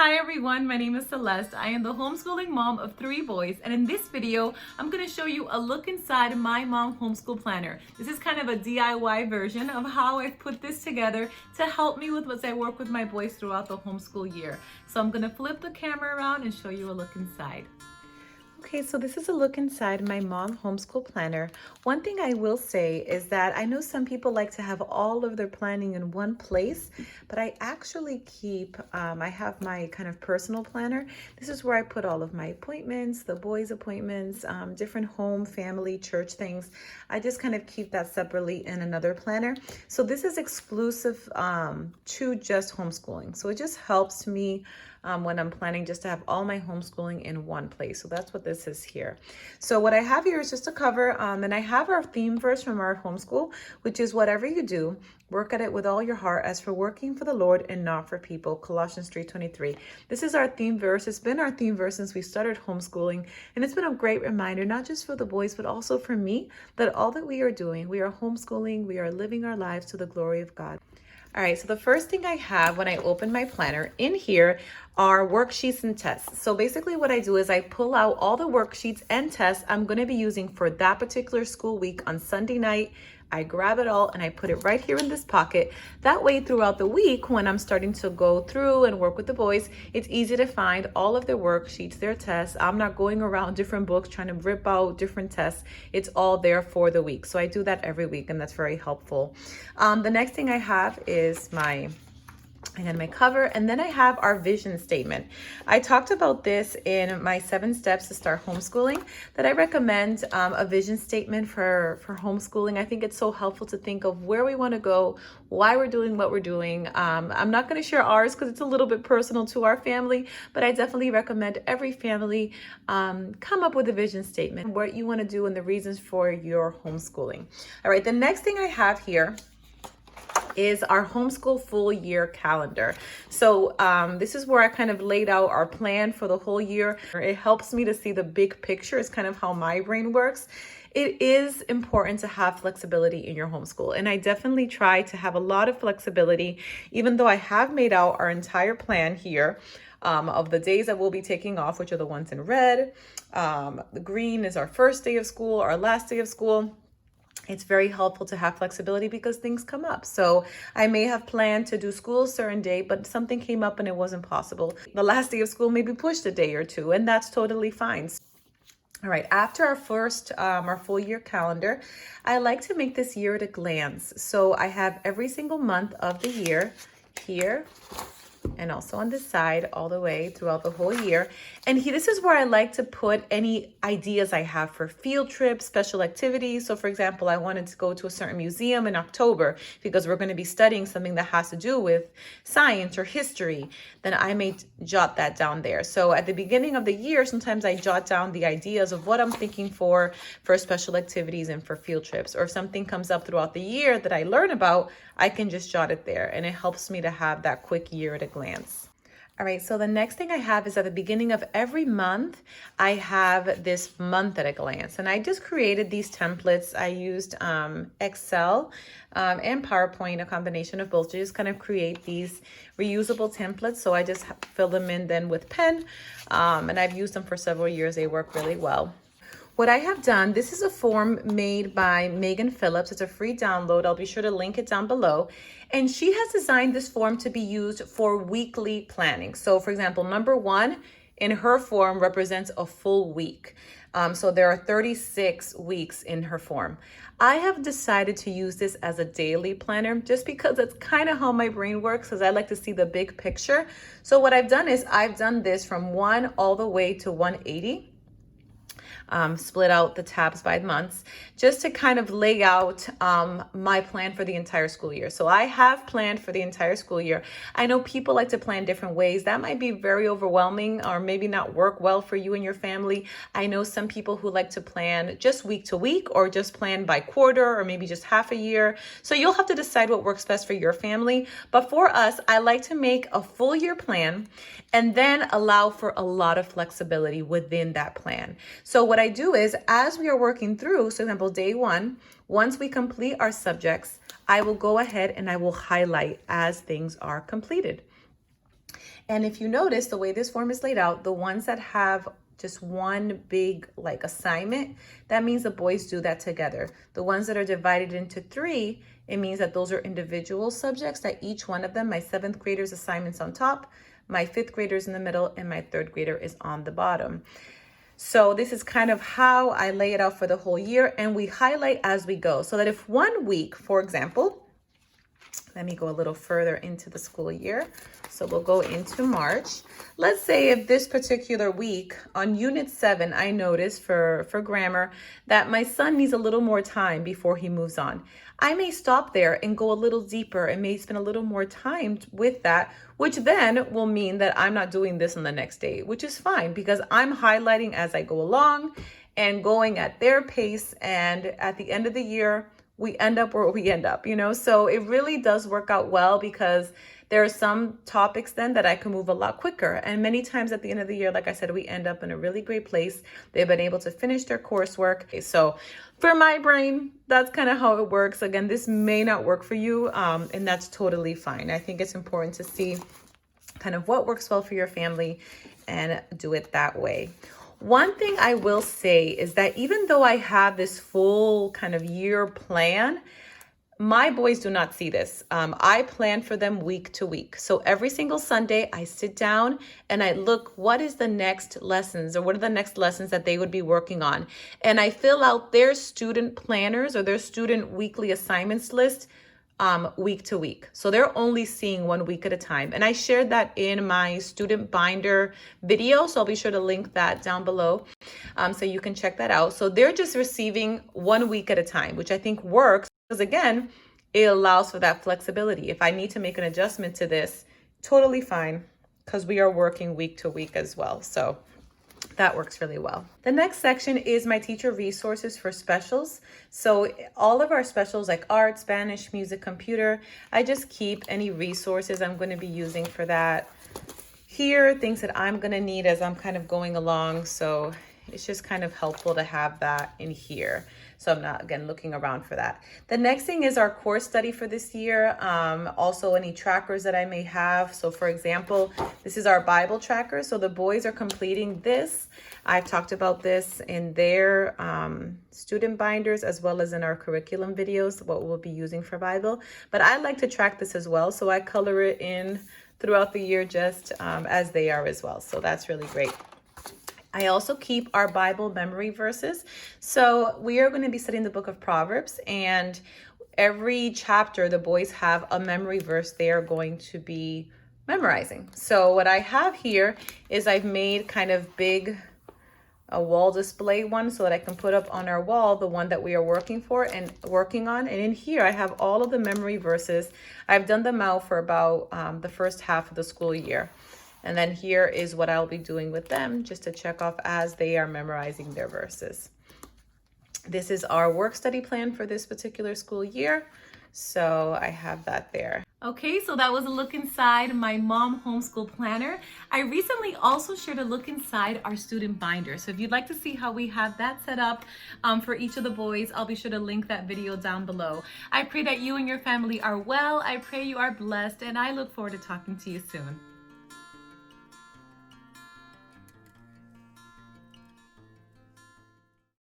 Hi everyone, my name is Celeste. I am the homeschooling mom of 3 boys, and in this video, I'm going to show you a look inside my mom homeschool planner. This is kind of a DIY version of how I've put this together to help me with as I work with my boys throughout the homeschool year. So I'm going to flip the camera around and show you a look inside. Okay, so this is a look inside my mom homeschool planner. One thing I will say is that I know some people like to have all of their planning in one place, but I actually keep, I have my kind of personal planner. This is where I put all of my appointments, the boys' appointments, different home, family, church things. I just kind of keep that separately in another planner. So this is exclusive to just homeschooling. So it just helps me when I'm planning just to have all my homeschooling in one place. So that's what this is here. So what I have here is just a cover, and I have our theme verse from our homeschool, which is whatever you do, work at it with all your heart as for working for the Lord and not for people, Colossians 3:23. This is our theme verse. It's been our theme verse since we started homeschooling, and it's been a great reminder, not just for the boys, but also for me, that all that we are doing, we are homeschooling, we are living our lives to the glory of God. All right, so the first thing I have when I open my planner in here are worksheets and tests. So basically what I do is I pull out all the worksheets and tests I'm going to be using for that particular school week on Sunday night. I grab it all and I put it right here in this pocket. That way throughout the week when I'm starting to go through and work with the boys, it's easy to find all of their worksheets, their tests. I'm not going around different books trying to rip out different tests. It's all there for the week. So I do that every week and that's very helpful. The next thing I have is my cover, and then I have our vision statement. I talked about this in my 7 steps to start homeschooling, that I recommend a vision statement for homeschooling. I think it's so helpful to think of where we want to go, why we're doing what we're doing. I'm not going to share ours because it's a little bit personal to our family, but I definitely recommend every family come up with a vision statement, what you want to do and the reasons for your homeschooling. All right, the next thing I have here is our homeschool full year calendar. So this is where I kind of laid out our plan for the whole year. It helps me to see the big picture. It's kind of how my brain works. It is important to have flexibility in your homeschool, and I definitely try to have a lot of flexibility, even though I have made out our entire plan here of the days that we'll be taking off, which are the ones in red. The green is our first day of school, our last day of school. It's very helpful to have flexibility because things come up. So I may have planned to do school a certain day, but something came up and it wasn't possible. The last day of school may be pushed a day or two, and that's totally fine. All right, after our full year calendar, I like to make this year at a glance. So I have every single month of the year here, and also on this side all the way throughout the whole year. And this is where I like to put any ideas I have for field trips, special activities. So for example, I wanted to go to a certain museum in October because we're going to be studying something that has to do with science or history. Then I may jot that down there. So at the beginning of the year, sometimes I jot down the ideas of what I'm thinking for special activities and for field trips. Or if something comes up throughout the year that I learn about, I can just jot it there, and it helps me to have that quick year at a glance. All right, so the next thing I have is at the beginning of every month, I have this month at a glance. And I just created these templates. I used Excel and PowerPoint, a combination of both, to just kind of create these reusable templates. So I just fill them in then with pen, and I've used them for several years. They work really well. What I have done, this is a form made by Megan Phillips. It's a free download. I'll be sure to link it down below. And she has designed this form to be used for weekly planning. So for example, number 1 in her form represents a full week. So there are 36 weeks in her form. I have decided to use this as a daily planner just because that's kind of how my brain works, because I like to see the big picture. So what I've done is I've done this from 1 all the way to 180. Split out the tabs by months just to kind of lay out my plan for the entire school year. So I have planned for the entire school year. I know people like to plan different ways. That might be very overwhelming or maybe not work well for you and your family. I know some people who like to plan just week to week or just plan by quarter or maybe just half a year. So you'll have to decide what works best for your family. But for us, I like to make a full year plan and then allow for a lot of flexibility within that plan. So what I do is, as we are working through, so for example, day 1, once we complete our subjects, I will go ahead and I will highlight as things are completed. And if you notice the way this form is laid out, the ones that have just one big like assignment, that means the boys do that together. The ones that are divided into 3, it means that those are individual subjects, that each one of them, my 7th grader's assignment's on top, my 5th grader's in the middle, and my 3rd grader is on the bottom. So this is kind of how I lay it out for the whole year, and we highlight as we go, so that if one week, for example, let me go a little further into the school year. So we'll go into March. Let's say if this particular week on Unit 7, I noticed for grammar that my son needs a little more time before he moves on. I may stop there and go a little deeper and may spend a little more time with that, which then will mean that I'm not doing this on the next day, which is fine because I'm highlighting as I go along and going at their pace. And at the end of the year, we end up where we end up, so it really does work out well because there are some topics then that I can move a lot quicker. And many times at the end of the year, like I said, we end up in a really great place. They've been able to finish their coursework. Okay, so for my brain, that's kind of how it works. Again, this may not work for you, and that's totally fine. I think it's important to see kind of what works well for your family and do it that way. One thing I will say is that even though I have this full kind of year plan, my boys do not see this. I plan for them week to week. So every single Sunday, I sit down and I look, what is the next lessons or what are the next lessons that they would be working on? And I fill out their student planners or their student weekly assignments list week to week. So they're only seeing 1 week at a time. And I shared that in my student binder video. So I'll be sure to link that down below so you can check that out. So they're just receiving 1 week at a time, which I think works because again, it allows for that flexibility. If I need to make an adjustment to this, totally fine because we are working week to week as well. So that works really well. The next section is my teacher resources for specials. So all of our specials like art, Spanish, music, computer, I just keep any resources I'm going to be using for that here, things that I'm going to need as I'm kind of going along. So it's just kind of helpful to have that in here. So I'm not, again, looking around for that. The next thing is our course study for this year. Also any trackers that I may have. So for example, this is our Bible tracker. So the boys are completing this. I've talked about this in their student binders as well as in our curriculum videos, what we'll be using for Bible. But I like to track this as well. So I color it in throughout the year just as they are as well. So that's really great. I also keep our Bible memory verses. So we are going to be studying the book of Proverbs, and every chapter the boys have a memory verse they are going to be memorizing. So what I have here is I've made kind of big a wall display one so that I can put up on our wall the one that we are working on. And in here I have all of the memory verses. I've done them out for about the first half of the school year. And then here is what I'll be doing with them just to check off as they are memorizing their verses. This is our work study plan for this particular school year. So I have that there. Okay, so that was a look inside my mom homeschool planner. I recently also shared a look inside our student binder. So if you'd like to see how we have that set up for each of the boys, I'll be sure to link that video down below. I pray that you and your family are well. I pray you are blessed, and I look forward to talking to you soon.